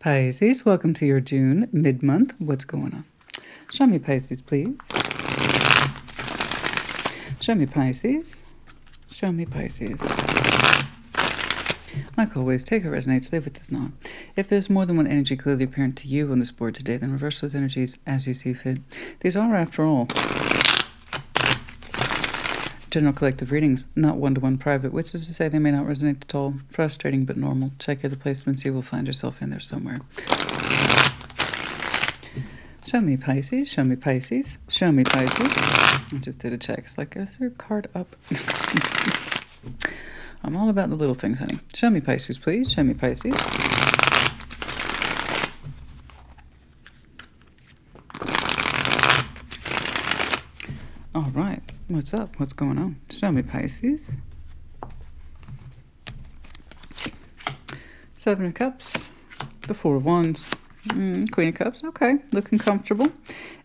Pisces, welcome to your June mid-month. What's going on? Show me Pisces, please. Show me Pisces. Show me Pisces. Like always, take what resonates, leave what does not. If there's more than one energy clearly apparent to you on this board today, then reverse those energies as you see fit. These are, after all, general collective readings, not one-to-one private, which is to say they may not resonate at all. Frustrating but normal. Check your other placements, you will find yourself in there somewhere. Show me Pisces, show me Pisces, show me Pisces. I just did a check. It's like, is there a card up? I'm all about the little things, honey. Show me Pisces, please. Show me Pisces. All right. What's up? What's going on? Show me Pisces. Seven of Cups. The Four of Wands. Queen of Cups. Okay. Looking comfortable.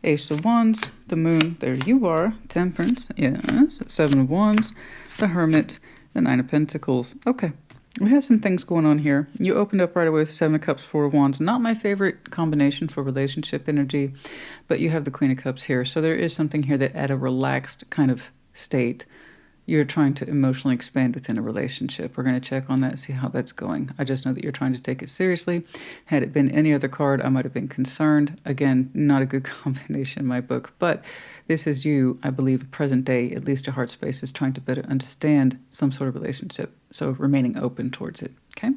Ace of Wands. The Moon. There you are. Temperance. Yes. Seven of Wands. The Hermit. The Nine of Pentacles. Okay. We have some things going on here. You opened up right away with Seven of Cups, Four of Wands. Not my favorite combination for relationship energy, but you have the Queen of Cups here. So there is something here that at a relaxed kind of state, you're trying to emotionally expand within a relationship. We're going to check on that, see how that's going. I just know that you're trying to take it seriously. Had it been any other card, I might have been concerned. Again, not a good combination in my book, but this is you, I believe, present day, at least your heart space is trying to better understand some sort of relationship. So remaining open towards it, okay?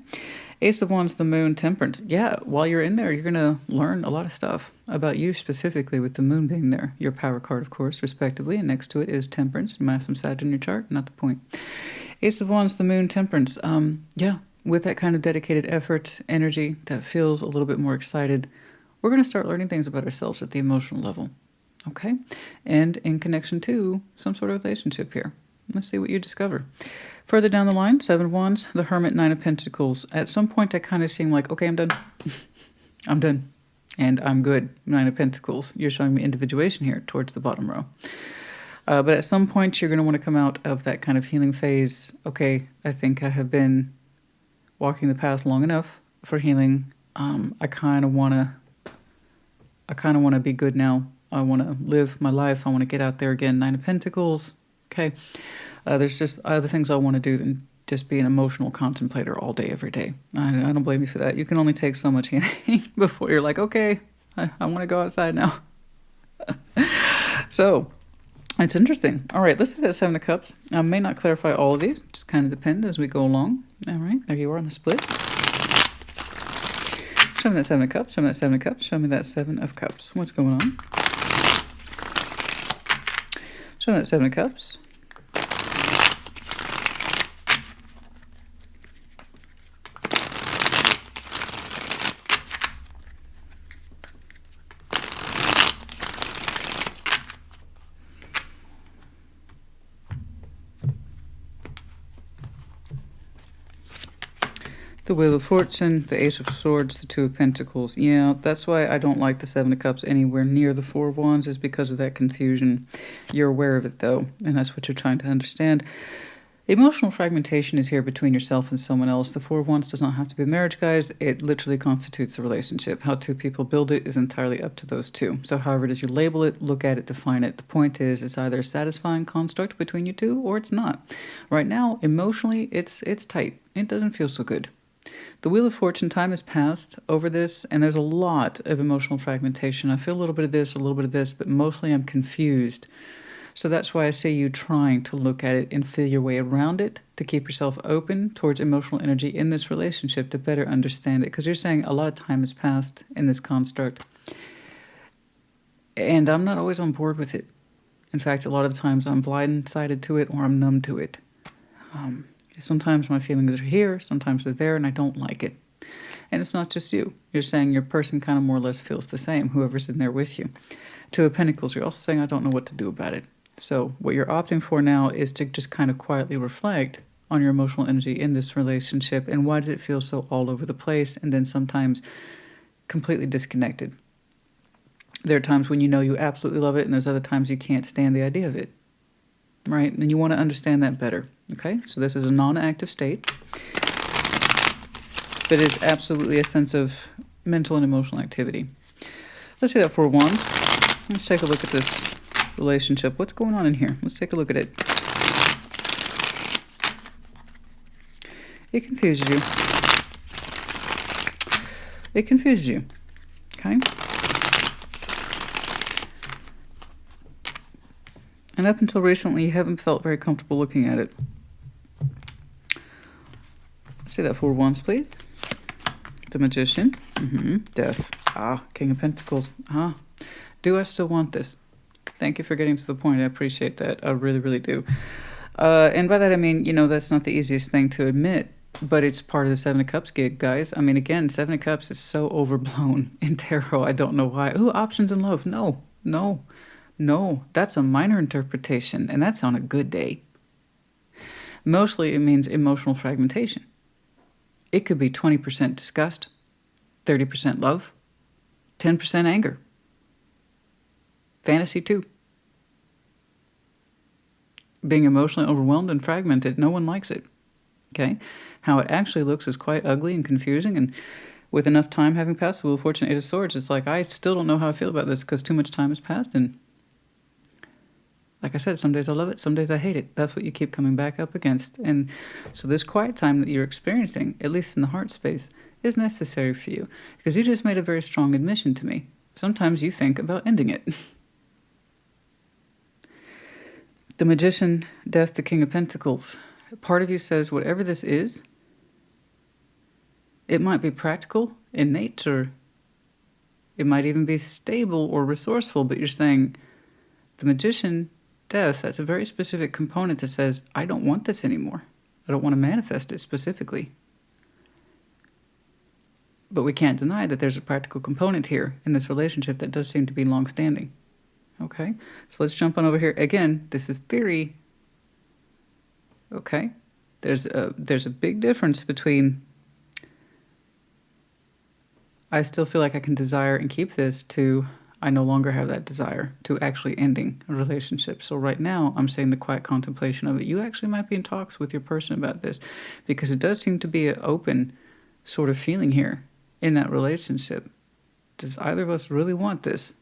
Ace of Wands, the Moon, Temperance. Yeah, while you're in there, you're going to learn a lot of stuff about you specifically with the Moon being there. Your power card, of course, respectively. And next to it is Temperance. You might have some Saturn in your chart, not the point. Ace of Wands, the Moon, Temperance. Yeah, with that kind of dedicated effort, energy that feels a little bit more excited, we're going to start learning things about ourselves at the emotional level, okay? And in connection to some sort of relationship here. Let's see what you discover. Further down the line, Seven of Wands, the Hermit, Nine of Pentacles. At some point, I kind of seem like, okay, I'm done. I'm done. And I'm good. Nine of Pentacles. You're showing me individuation here towards the bottom row. But at some point, you're going to want to come out of that kind of healing phase. Okay, I think I have been walking the path long enough for healing. I kind of want to be good now. I want to live my life. I want to get out there again. Nine of Pentacles. Okay, there's just other things I want to do than just be an emotional contemplator all day, every day. I don't blame you for that. You can only take so much healing before you're like, okay, I want to go outside now. So, it's interesting. All right, let's hit that Seven of Cups. I may not clarify all of these. Just kind of depend as we go along. All right, there you are on the split. Show me that Seven of Cups. Show me that Seven of Cups. Show me that Seven of Cups. What's going on? Show me that Seven of Cups. The Wheel of Fortune, the Ace of Swords, the Two of Pentacles. Yeah, that's why I don't like the Seven of Cups anywhere near the Four of Wands, is because of that confusion. You're aware of it, though, and that's what you're trying to understand. Emotional fragmentation is here between yourself and someone else. The Four of Wands does not have to be marriage, guys. It literally constitutes a relationship. How two people build it is entirely up to those two. So however it is you label it, look at it, define it. The point is, it's either a satisfying construct between you two or it's not. Right now, emotionally, it's tight. It doesn't feel so good. The Wheel of Fortune, time has passed over this, and there's a lot of emotional fragmentation. I feel a little bit of this, a little bit of this, but mostly I'm confused. So that's why I say you trying to look at it and feel your way around it to keep yourself open towards emotional energy in this relationship to better understand it. Because you're saying a lot of time has passed in this construct, and I'm not always on board with it. In fact, a lot of the times I'm blindsided to it or I'm numb to it. Sometimes my feelings are here, sometimes they're there, and I don't like it. And it's not just you. You're saying your person kind of more or less feels the same, whoever's in there with you. Two of Pentacles, you're also saying, I don't know what to do about it. So what you're opting for now is to just kind of quietly reflect on your emotional energy in this relationship, and why does it feel so all over the place, and then sometimes completely disconnected. There are times when you know you absolutely love it, and there's other times you can't stand the idea of it. Right? And you want to understand that better. Okay? So this is a non-active state. But it's absolutely a sense of mental and emotional activity. Let's see that Four of Wands. Let's take a look at this relationship. What's going on in here? Let's take a look at it. It confuses you. It confuses you. Okay? And up until recently, you haven't felt very comfortable looking at it. Let's see that Four of Wands, please. The Magician. Death. King of Pentacles. Do I still want this? Thank you for getting to the point. I appreciate that. I really, really do. And by that I mean, you know, that's not the easiest thing to admit, but it's part of the Seven of Cups gig, guys. I mean, again, Seven of Cups is so overblown in tarot. I don't know why. Ooh, options in love. No, no, no. That's a minor interpretation, and that's on a good day. Mostly it means emotional fragmentation. It could be 20% disgust, 30% love, 10% anger. Fantasy too. Being emotionally overwhelmed and fragmented, no one likes it. Okay? How it actually looks is quite ugly and confusing, and with enough time having passed, the Wheel of Fortune, Eight of Swords, it's like, I still don't know how I feel about this because too much time has passed, and like I said, some days I love it, some days I hate it. That's what you keep coming back up against. And so this quiet time that you're experiencing, at least in the heart space, is necessary for you because you just made a very strong admission to me. Sometimes you think about ending it. The Magician, Death, the King of Pentacles. Part of you says, whatever this is, it might be practical in nature. It might even be stable or resourceful, but you're saying, the Magician, Death, that's a very specific component that says, I don't want this anymore. I don't want to manifest it specifically. But we can't deny that there's a practical component here in this relationship that does seem to be long-standing. Okay, so let's jump on over here. Again, this is theory. Okay, there's a big difference between I still feel like I can desire and keep this to I no longer have that desire to actually ending a relationship. So right now, I'm saying the quiet contemplation of it. You actually might be in talks with your person about this because it does seem to be an open sort of feeling here in that relationship. Does either of us really want this?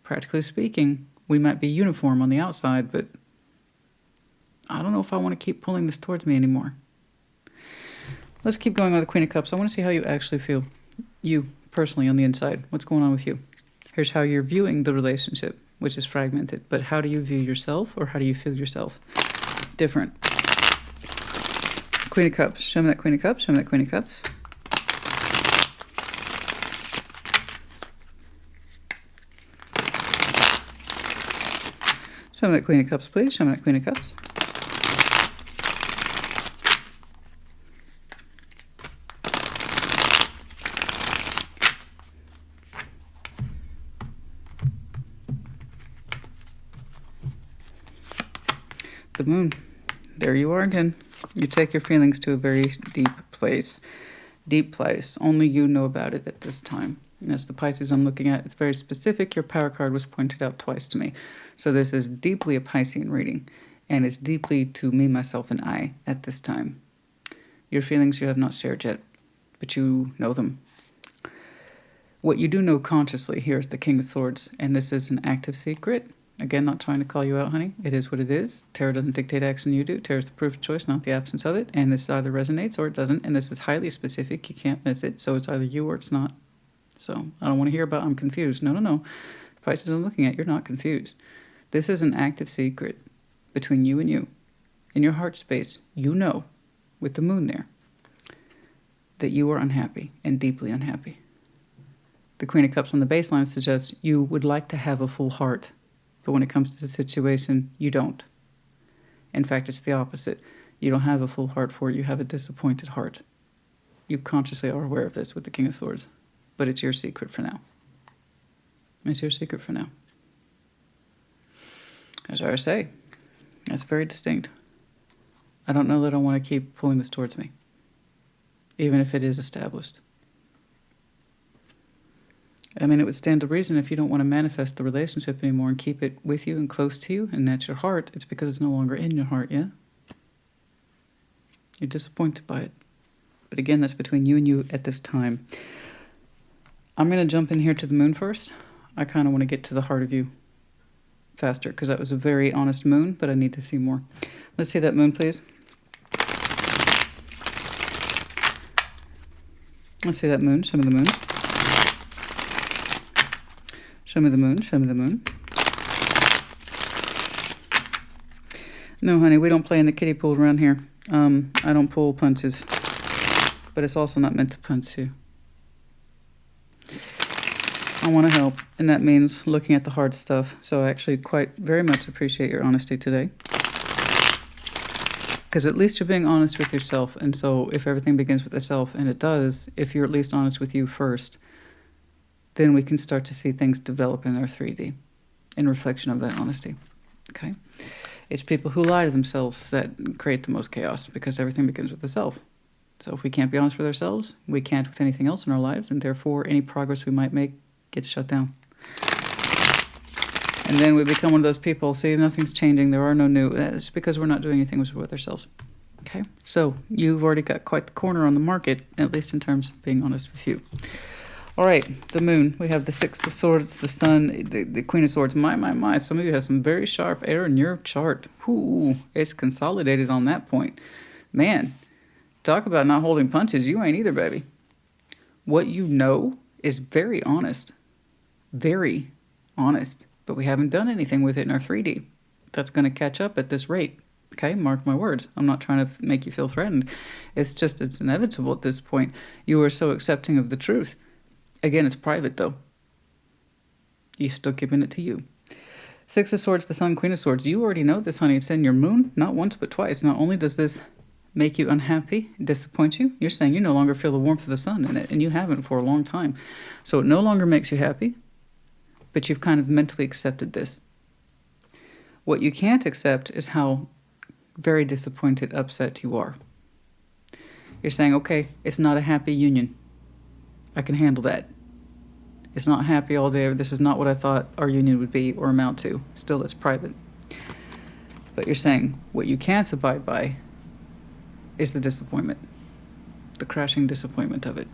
Practically speaking, we might be uniform on the outside, but I don't know if I want to keep pulling this towards me anymore. Let's keep going with the Queen of Cups. I want to see how you actually feel. You, personally, on the inside. What's going on with you? Here's how you're viewing the relationship, which is fragmented. But how do you view yourself, or how do you feel yourself? Different. Queen of Cups. Show me that Queen of Cups. Show me that Queen of Cups. Show me that Queen of Cups, please. Show me that Queen of Cups. The Moon. There you are again. You take your feelings to a very deep place. Deep place. Only you know about it at this time. And that's the Pisces I'm looking at. It's very specific. Your power card was pointed out twice to me. So this is deeply a Piscean reading. And it's deeply to me, myself, and I at this time. Your feelings you have not shared yet, but you know them. What you do know consciously here is the King of Swords. And this is an active secret. Again, not trying to call you out, honey. It is what it is. Tarot doesn't dictate action, you do. Tarot is the proof of choice, not the absence of it. And this either resonates or it doesn't. And this is highly specific. You can't miss it. So it's either you or it's not. So I don't want to hear about I'm confused. No, no, no. The Pisces I'm looking at, you're not confused. This is an active secret between you and you. In your heart space, you know, with the Moon there, that you are unhappy and deeply unhappy. The Queen of Cups on the baseline suggests you would like to have a full heart. But when it comes to the situation, you don't. In fact, it's the opposite. You don't have a full heart for it. You have a disappointed heart. You consciously are aware of this with the King of Swords. But it's your secret for now. It's your secret for now. As I say, that's very distinct. I don't know that I want to keep pulling this towards me. Even if it is established. I mean, it would stand to reason if you don't want to manifest the relationship anymore and keep it with you and close to you and at your heart, it's because it's no longer in your heart, yeah? You're disappointed by it. But again, that's between you and you at this time. I'm going to jump in here to the moon first. I kind of want to get to the heart of you faster because that was a very honest moon, but I need to see more. Let's see that moon, please. Let's see that moon. Show me the moon. Show me the moon. Show me the moon. No, honey, we don't play in the kiddie pool around here. I don't pull punches. But it's also not meant to punch you. I want to help, and that means looking at the hard stuff. So I actually quite very much appreciate your honesty today. Because at least you're being honest with yourself. And so if everything begins with the self, and it does, if you're at least honest with you first, then we can start to see things develop in our 3D in reflection of that honesty. Okay? It's people who lie to themselves that create the most chaos because everything begins with the self. So if we can't be honest with ourselves, we can't with anything else in our lives, and therefore any progress we might make gets shut down. And then we become one of those people, see, nothing's changing, there are no new, it's because we're not doing anything with ourselves. Okay, so you've already got quite the corner on the market, at least in terms of being honest with you. All right, the moon, we have the Six of Swords, the Sun, the Queen of Swords. My, some of you have some very sharp air in your chart. Ooh, it's consolidated on that point. Man, talk about not holding punches, you ain't either, baby. What you know is very honest. Very honest. But we haven't done anything with it in our 3D. That's going to catch up at this rate. Okay, mark my words. I'm not trying to make you feel threatened. It's inevitable at this point. You are so accepting of the truth. Again, it's private though. You're still giving it to you. Six of Swords, the Sun, Queen of Swords. You already know this, honey. It's in your moon, not once but twice. Not only does this make you unhappy, disappoint you, you're saying you no longer feel the warmth of the sun in it, and you haven't for a long time. So it no longer makes you happy, but you've kind of mentally accepted this. What you can't accept is how very disappointed, upset you are. You're saying, okay, it's not a happy union. I can handle that. It's not happy all day. This is not what I thought our union would be or amount to. Still, it's private. But you're saying what you can't abide by is the disappointment, the crashing disappointment of it.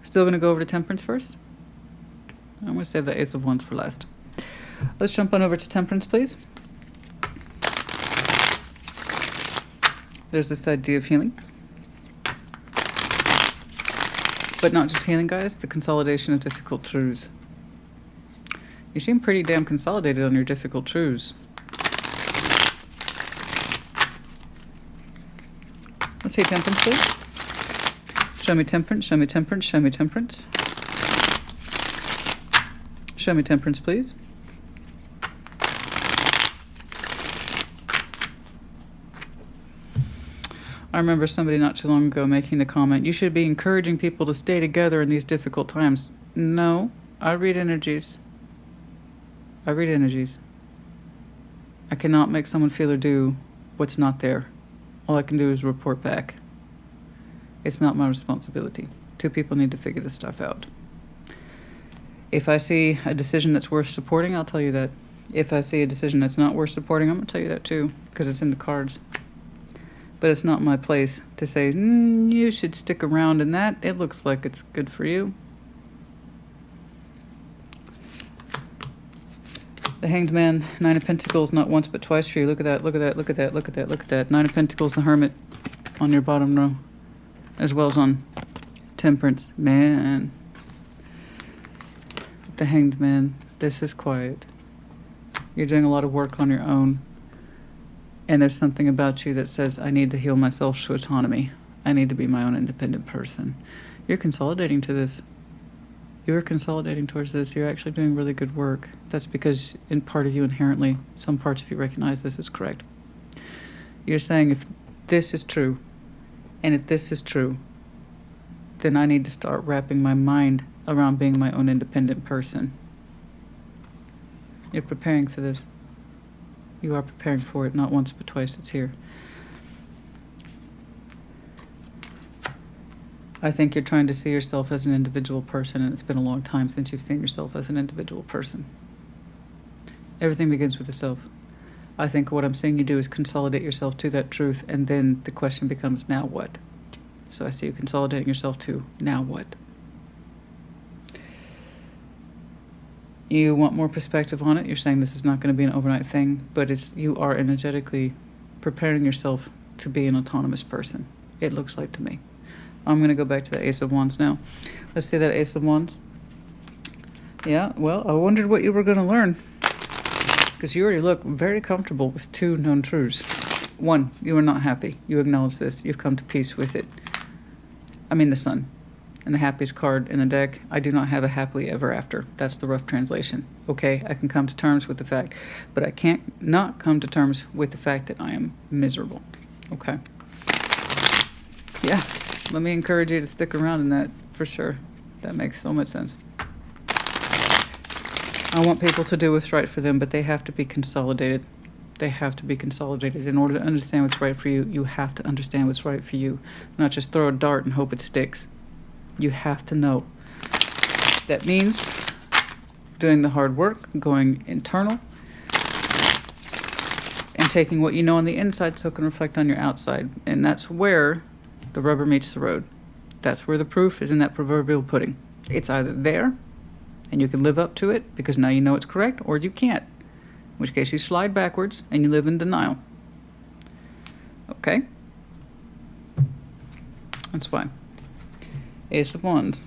Still going to go over to Temperance first? I'm going to save the Ace of Wands for last. Let's jump on over to Temperance, please. There's this idea of healing. But not just healing, guys, the consolidation of difficult truths. You seem pretty damn consolidated on your difficult truths. Let's see Temperance, please. Show me Temperance, show me Temperance, show me Temperance. Show me Temperance, please. I remember somebody not too long ago making the comment, you should be encouraging people to stay together in these difficult times. No, I read energies. I read energies. I cannot make someone feel or do what's not there. All I can do is report back. It's not my responsibility. Two people need to figure this stuff out. If I see a decision that's worth supporting, I'll tell you that. If I see a decision that's not worth supporting, I'm going to tell you that too, because it's in the cards. But it's not my place to say, you should stick around in that. It looks like it's good for you. The Hanged Man, Nine of Pentacles, not once but twice for you. Look at that, look at that, look at that, look at that, look at that. Nine of Pentacles, the Hermit on your bottom row, as well as on Temperance. Man. The Hanged Man, this is quiet. You're doing a lot of work on your own. And there's something about you that says, I need to heal myself to autonomy. I need to be my own independent person. You're consolidating to this. You're consolidating towards this. You're actually doing really good work. That's because in part of you inherently, some parts of you recognize this is correct. You're saying, if this is true, and if this is true, then I need to start wrapping my mind around being my own independent person. You're preparing for this. You are preparing for it, not once but twice. It's here. I think you're trying to see yourself as an individual person, and it's been a long time since you've seen yourself as an individual person. Everything begins with the self. I think what I'm seeing you do is consolidate yourself to that truth, and then the question becomes, now what? So I see you consolidating yourself to now what? You want more perspective on it. You're saying this is not going to be an overnight thing, but you are energetically preparing yourself to be an autonomous person, it looks like to me. I'm going to go back to the Ace of Wands now. Let's see that Ace of Wands. Yeah, well, I wondered what you were going to learn, because you already look very comfortable with two known truths. One, you are not happy. You acknowledge this. You've come to peace with it. I mean the Sun. And the happiest card in the deck, I do not have a happily ever after. That's the rough translation. Okay, I can come to terms with the fact, but I can't not come to terms with the fact that I am miserable. Okay. Yeah, let me encourage you to stick around in that for sure. That makes so much sense. I want people to do what's right for them, but they have to be consolidated. They have to be consolidated. In order to understand what's right for you, you have to understand what's right for you. Not just throw a dart and hope it sticks. You have to know. That means doing the hard work, going internal, and taking what you know on the inside so it can reflect on your outside. And that's where the rubber meets the road. That's where the proof is in that proverbial pudding. It's either there, and you can live up to it because now you know it's correct, or you can't. In which case you slide backwards and you live in denial. Okay? That's why. Ace of Wands,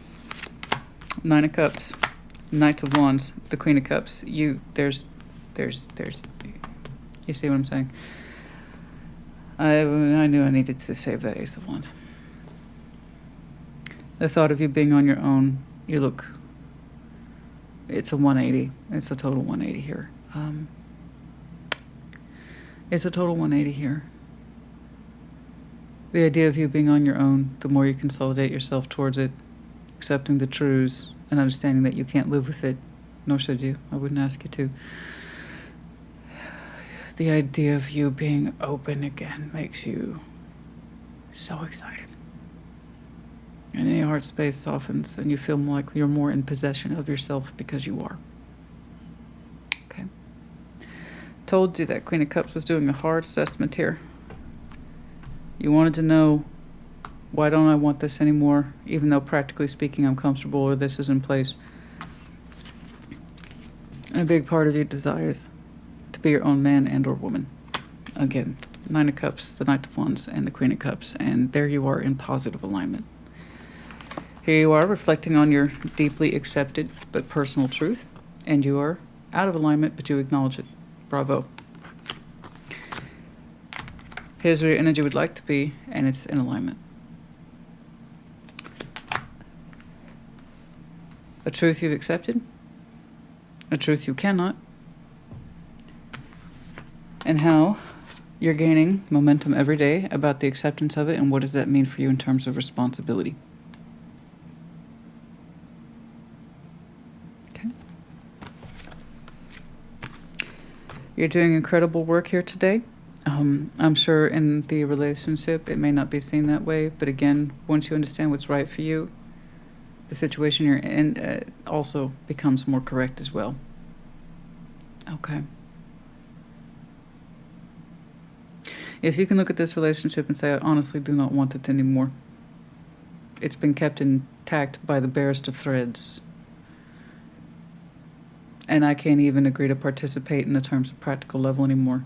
Nine of Cups, Knight of Wands, the Queen of Cups. There's, you see what I'm saying? I knew I needed to save that Ace of Wands. The thought of you being on your own, it's a 180. It's a total 180 here. It's a total 180 here. The idea of you being on your own, the more you consolidate yourself towards it, accepting the truths and understanding that you can't live with it, nor should you. I wouldn't ask you to. The idea of you being open again makes you so excited. And then your heart space softens and you feel like you're more in possession of yourself because you are. Okay. Told you that Queen of Cups was doing a hard assessment here. You wanted to know, why don't I want this anymore, even though practically speaking I'm comfortable or this is in place. A big part of you desires to be your own man and or woman. Again, Nine of Cups, the Knight of Wands, and the Queen of Cups, and there you are in positive alignment. Here you are reflecting on your deeply accepted but personal truth, and you are out of alignment, but you acknowledge it. Bravo. Here's where your energy would like to be, and it's in alignment. A truth you've accepted, a truth you cannot, and how you're gaining momentum every day about the acceptance of it, and what does that mean for you in terms of responsibility. Okay. You're doing incredible work here today. I'm sure in the relationship it may not be seen that way, but again, once you understand what's right for you, the situation you're in also becomes more correct as well. Okay. If you can look at this relationship and say, I honestly do not want it anymore. It's been kept intact by the barest of threads. And I can't even agree to participate in the terms of practical level anymore.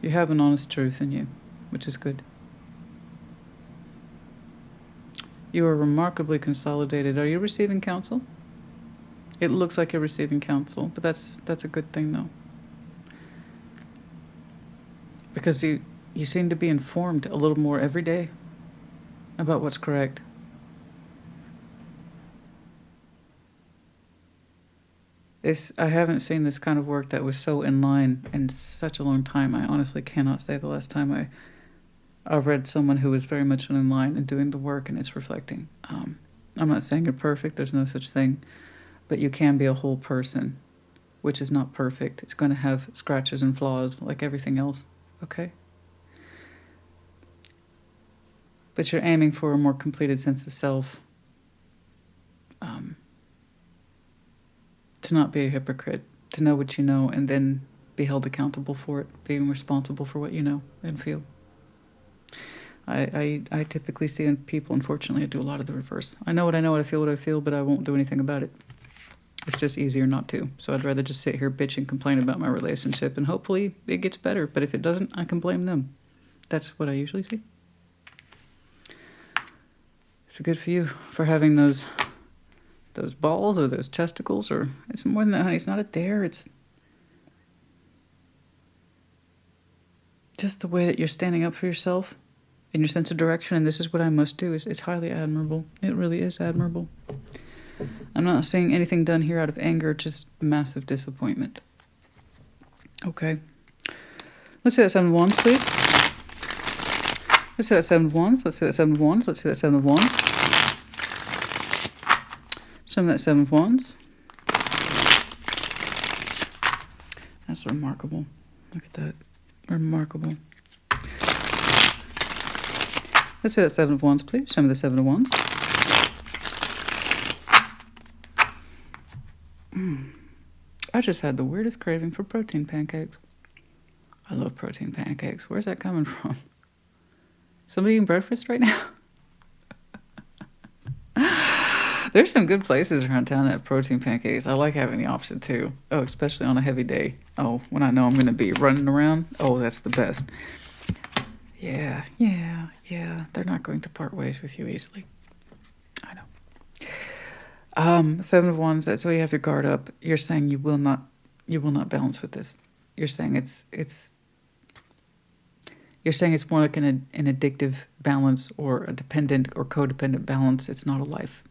You have an honest truth in you, which is good. You are remarkably consolidated. Are you receiving counsel? It looks like you're receiving counsel, but that's a good thing, though. Because you seem to be informed a little more every day about what's correct. I haven't seen this kind of work that was so in line in such a long time. I honestly cannot say the last time I read someone who was very much in line and doing the work, and it's reflecting. I'm not saying you're perfect. There's no such thing. But you can be a whole person, which is not perfect. It's going to have scratches and flaws like everything else. Okay? But you're aiming for a more completed sense of self. To not be a hypocrite, to know what you know and then be held accountable for it, being responsible for what you know and feel. I typically see in people, unfortunately, I do a lot of the reverse. I know what I feel what I feel, but I won't do anything about it. It's just easier not to. So I'd rather just sit here, bitch, and complain about my relationship, and hopefully it gets better. But if it doesn't, I can blame them. That's what I usually see. So good for you for having those balls or those chesticles, or it's more than that, honey. It's not a dare. It's just the way that you're standing up for yourself and your sense of direction. And this is what I must do. It's highly admirable. It really is admirable. I'm not seeing anything done here out of anger, just massive disappointment. Okay. Let's see that Seven of Wands, please. Let's see that Seven of Wands. Let's see that Seven of Wands. Let's see that Seven of Wands. Show me that Seven of Wands. That's remarkable. Look at that. Remarkable. Let's see that Seven of Wands, please. Show me the Seven of Wands. I just had the weirdest craving for protein pancakes. I love protein pancakes. Where's that coming from? Somebody eating breakfast right now? There's some good places around town that have protein pancakes. I like having the option too. Oh, especially on a heavy day. Oh, when I know I'm going to be running around. Oh, that's the best. Yeah. They're not going to part ways with you easily. I know. Seven of Wands, that's why you have your guard up. You're saying you will not balance with this. You're saying it's more like an addictive balance, or a dependent or codependent balance. It's not a life.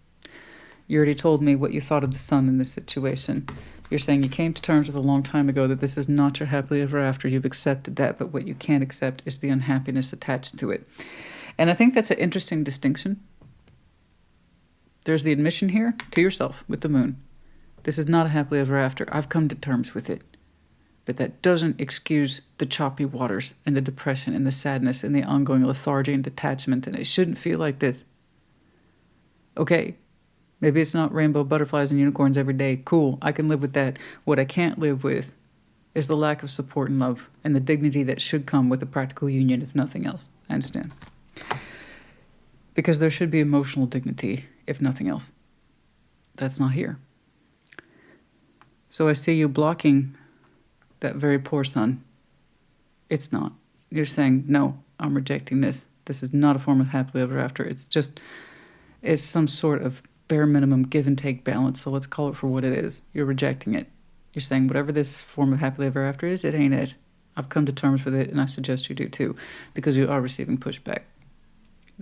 You already told me what you thought of the sun in this situation. You're saying you came to terms with a long time ago that this is not your happily ever after. You've accepted that, but what you can't accept is the unhappiness attached to it. And I think that's an interesting distinction. There's the admission here to yourself with the moon. This is not a happily ever after. I've come to terms with it. But that doesn't excuse the choppy waters and the depression and the sadness and the ongoing lethargy and detachment. And it shouldn't feel like this. Okay, maybe it's not rainbow butterflies and unicorns every day. Cool, I can live with that. What I can't live with is the lack of support and love and the dignity that should come with a practical union, if nothing else. I understand. Because there should be emotional dignity, if nothing else. That's not here. So I see you blocking that very poor sun. It's not. You're saying, no, I'm rejecting this. This is not a form of happily ever after. It's some sort of bare minimum give and take balance. So let's call it for what it is. You're rejecting it. You're saying whatever this form of happily ever after is, it ain't it. I've come to terms with it, and I suggest you do too, because you are receiving pushback.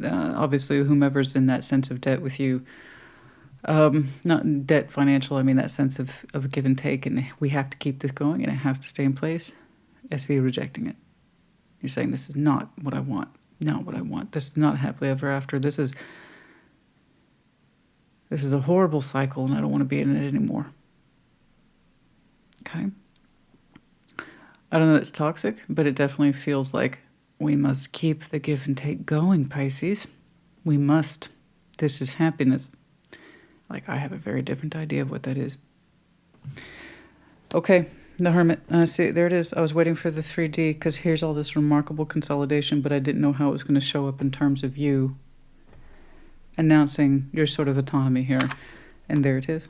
Obviously, whomever's in that sense of debt with you, not debt financial, I mean that sense of give and take, and we have to keep this going, and it has to stay in place. I see you rejecting it. You're saying this is not what I want. Not what I want. This is not happily ever after. This is a horrible cycle, and I don't want to be in it anymore. Okay? I don't know that it's toxic, but it definitely feels like we must keep the give and take going, Pisces. We must. This is happiness. Like, I have a very different idea of what that is. Okay, the Hermit. See, there it is. I was waiting for the 3D because here's all this remarkable consolidation, but I didn't know how it was going to show up in terms of you announcing your sort of autonomy here. And there it is.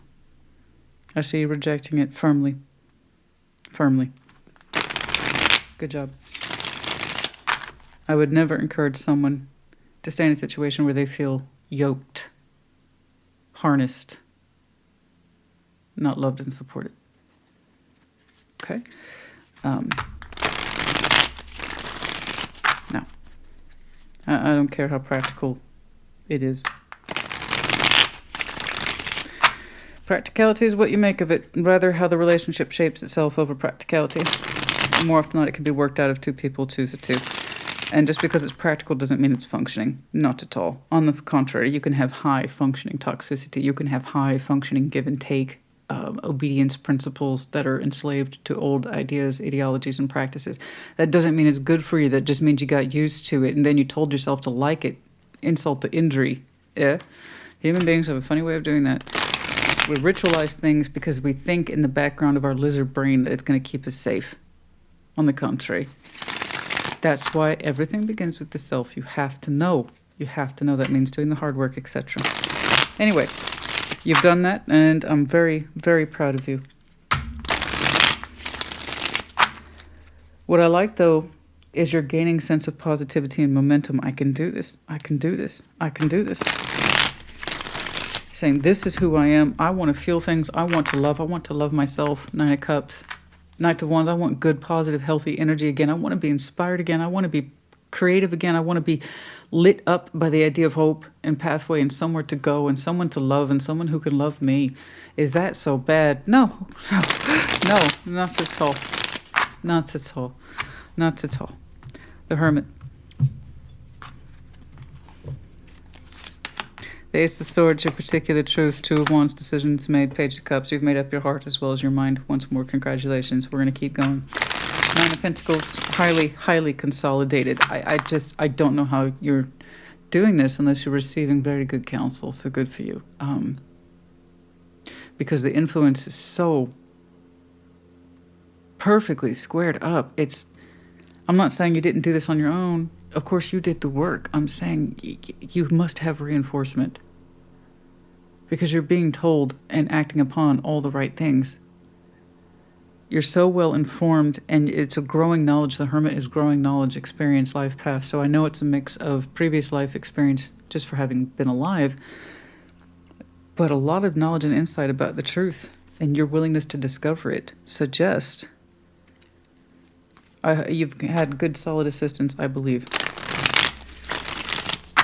I see you rejecting it firmly. Firmly. Good job. I would never encourage someone to stay in a situation where they feel yoked, harnessed, not loved and supported. Okay? No. I don't care how practical it is. Practicality is what you make of it, rather how the relationship shapes itself over practicality. More often than not, it can be worked out if two people choose it to. And just because it's practical doesn't mean it's functioning. Not at all. On the contrary, you can have high functioning toxicity. You can have high functioning give and take, obedience principles that are enslaved to old ideas, ideologies, and practices. That doesn't mean it's good for you. That just means you got used to it and then you told yourself to like it. Insult to injury. Yeah? Human beings have a funny way of doing that. We ritualize things because we think in the background of our lizard brain that it's going to keep us safe. On the contrary, That's why everything begins with the self. You have to know. You have to know. That means doing the hard work, etc. Anyway, you've done that, and I'm very, very proud of you. What I like, though, is you're gaining sense of positivity and momentum. I can do this. I can do this. I can do this. Saying, this is who I am. I want to feel things. I want to love. I want to love myself. 9 of Cups. Knight of Wands. I want good, positive, healthy energy again. I want to be inspired again. I want to be creative again. I want to be lit up by the idea of hope and pathway and somewhere to go and someone to love and someone who can love me. Is that so bad? No. No, not at all. Not at all. Not at all. The Hermit. The Ace of Swords, your particular truth. 2 of Wands, decisions made. Page of Cups, you've made up your heart as well as your mind. Once more, congratulations. We're going to keep going. 9 of Pentacles, highly, highly consolidated. I don't know how you're doing this unless you're receiving very good counsel. So good for you. Because the influence is so perfectly squared up. I'm not saying you didn't do this on your own. Of course you did the work. I'm saying you must have reinforcement. Because you're being told and acting upon all the right things. You're so well informed, and it's a growing knowledge. The Hermit is growing knowledge, experience, life path. So I know it's a mix of previous life experience just for having been alive, but a lot of knowledge and insight about the truth, and your willingness to discover it suggests you've had good, solid assistance, I believe.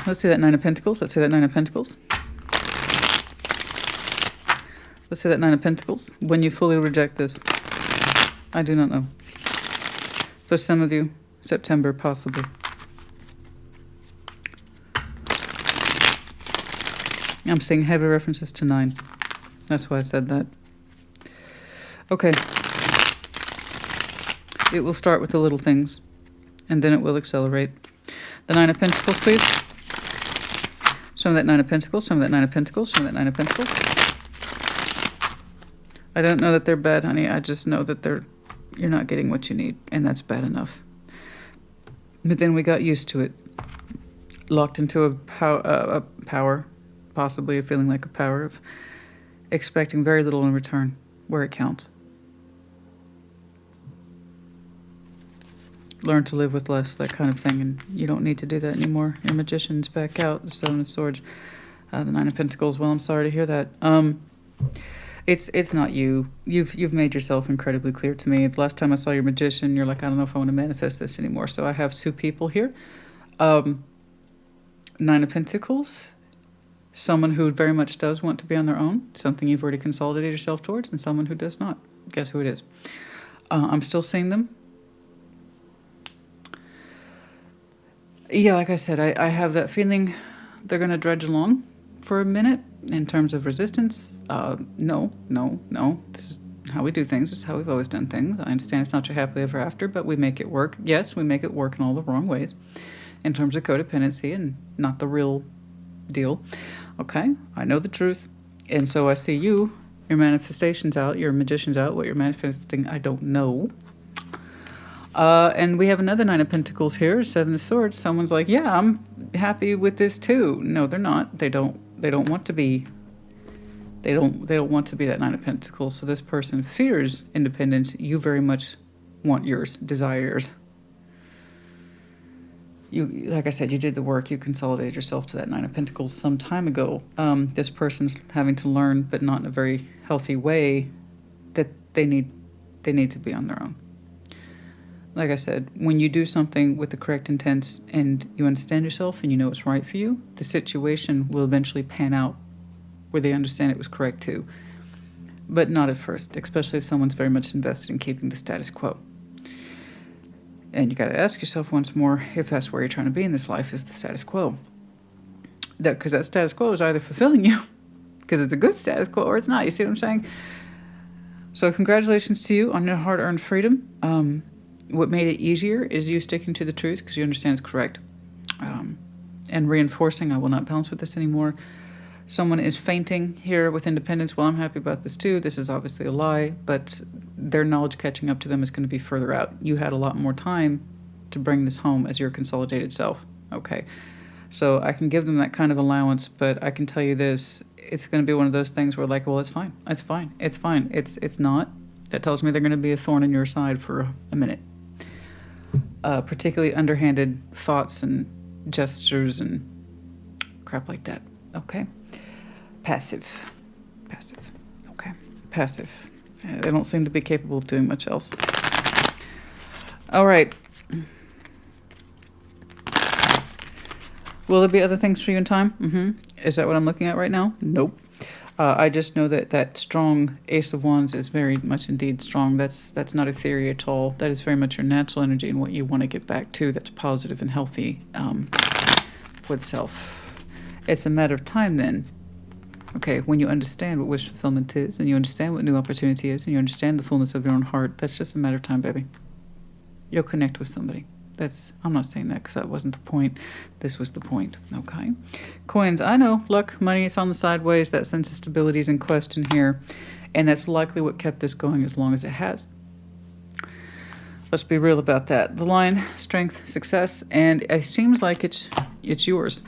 Let's see that 9 of Pentacles. Let's see that 9 of Pentacles. Let's say that 9 of Pentacles. When you fully reject this, I do not know. For some of you, September, possibly. I'm seeing heavy references to 9. That's why I said that. Okay. It will start with the little things, and then it will accelerate. The 9 of Pentacles, please. Show me that 9 of Pentacles. Show me that 9 of Pentacles. Show me that 9 of Pentacles. I don't know that they're bad, honey. I just know that you're not getting what you need, and that's bad enough. But then we got used to it. Locked into a power, possibly a feeling like a power of expecting very little in return, where it counts. Learn to live with less, that kind of thing, and you don't need to do that anymore. Your Magician's back out. The 7 of Swords, the 9 of Pentacles. Well, I'm sorry to hear that. It's not you. You've made yourself incredibly clear to me. The last time I saw your Magician, you're like, I don't know if I want to manifest this anymore. So I have 2 people here. 9 of Pentacles, someone who very much does want to be on their own, something you've already consolidated yourself towards, and someone who does not. Guess who it is? I'm still seeing them. Yeah, like I said, I have that feeling they're going to dredge along for a minute in terms of resistance. No. This is how we do things. This is how we've always done things. I understand it's not your happily ever after, but we make it work. Yes, we make it work in all the wrong ways in terms of codependency and not the real deal. Okay, I know the truth. And so I see you, your manifestations out, your Magician's out, what you're manifesting, I don't know. And we have another 9 of Pentacles here, 7 of Swords. Someone's like, yeah, I'm happy with this too. No, they're not. They don't want to be. They don't want to be that 9 of Pentacles. So this person fears independence. You very much want yours, desire yours. You, like I said, you did the work. You consolidated yourself to that 9 of Pentacles some time ago. This person's having to learn, but not in a very healthy way, that they need to be on their own. Like I said, when you do something with the correct intents and you understand yourself and you know it's right for you, the situation will eventually pan out where they understand it was correct too. But not at first, especially if someone's very much invested in keeping the status quo. And you got to ask yourself once more if that's where you're trying to be in this life, is the status quo. Because that status quo is either fulfilling you, because it's a good status quo, or it's not. You see what I'm saying? So congratulations to you on your hard-earned freedom. What made it easier is you sticking to the truth because you understand it's correct. And reinforcing, I will not bounce with this anymore. Someone is fainting here with independence. Well, I'm happy about this too. This is obviously a lie, but their knowledge catching up to them is going to be further out. You had a lot more time to bring this home as your consolidated self. Okay. So I can give them that kind of allowance, but I can tell you this, it's going to be one of those things where like, well, it's fine. It's fine. It's fine. It's not. That tells me they're going to be a thorn in your side for a minute. Particularly underhanded thoughts and gestures and crap like that. Okay. Passive. Okay. Passive. They don't seem to be capable of doing much else. All right. Will there be other things for you in time? Is that what I'm looking at right now? Nope. I just know that strong Ace of Wands is very much indeed strong. That's not a theory at all. That is very much your natural energy and what you want to get back to. That's positive and healthy with self. It's a matter of time then. Okay, when you understand what wish fulfillment is, and you understand what new opportunity is, and you understand the fullness of your own heart, that's just a matter of time, baby. You'll connect with somebody. I'm not saying that because that wasn't the point. This was the point. Okay. Coins, I know. Luck, money, it's on the sideways. That sense of stability is in question here. And that's likely what kept this going as long as it has. Let's be real about that. The line, strength, success, and it seems like it's yours.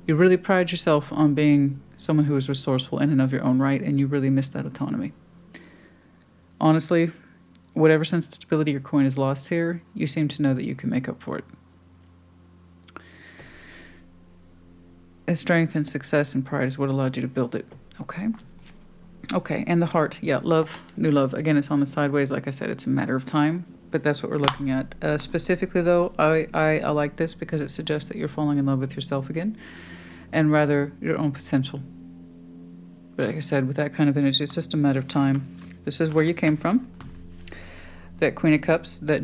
You really pride yourself on being someone who is resourceful in and of your own right, and you really miss that autonomy. Honestly, whatever sense of stability your coin has lost here, you seem to know that you can make up for it. And strength and success and pride is what allowed you to build it. Okay? Okay, and the heart. Yeah, love, new love. Again, it's on the sideways. Like I said, it's a matter of time, but that's what we're looking at. Specifically, though, I like this because it suggests that you're falling in love with yourself again, and rather your own potential. But like I said, with that kind of energy, it's just a matter of time. This is where you came from. That Queen of Cups that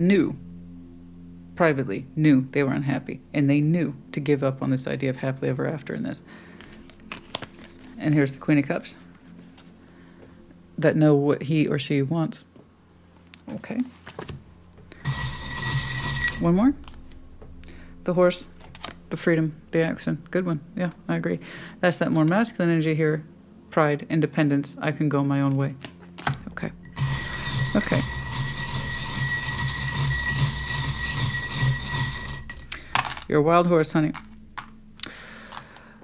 privately knew they were unhappy, and they knew to give up on this idea of happily ever after in this. And here's the Queen of Cups that know what he or she wants. Okay. One more. The horse, the freedom, the action. Good one. Yeah, I agree. That's that more masculine energy here. Pride, independence. I can go my own way. Okay. Okay. You're a wild horse, honey.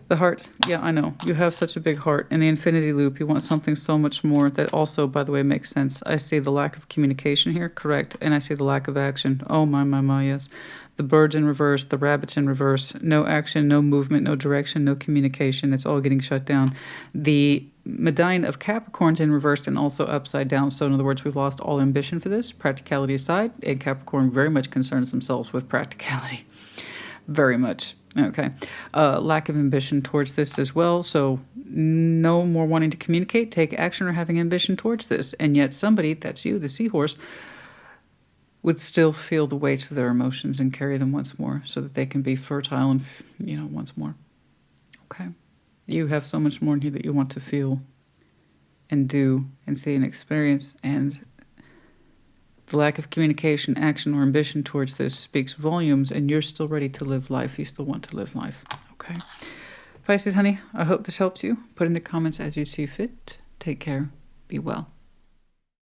The heart. Yeah, I know. You have such a big heart. In the infinity loop, you want something so much more that also, by the way, makes sense. I see the lack of communication here, correct, and I see the lack of action. Oh, my, yes. The birds in reverse, the rabbits in reverse. No action, no movement, no direction, no communication. It's all getting shut down. The medallion of Capricorn's in reverse and also upside down. So in other words, we've lost all ambition for this, practicality aside, and Capricorn very much concerns themselves with practicality. Very much. Okay. Lack of ambition towards this as well. So no more wanting to communicate, take action, or having ambition towards this. And yet somebody, that's you, the seahorse, would still feel the weight of their emotions and carry them once more so that they can be fertile and, once more. Okay. You have so much more in you that you want to feel and do and see and experience, and the lack of communication, action, or ambition towards this speaks volumes, and you're still ready to live life. You still want to live life. Okay. Pisces, honey, I hope this helps you. Put in the comments as you see fit. Take care. Be well.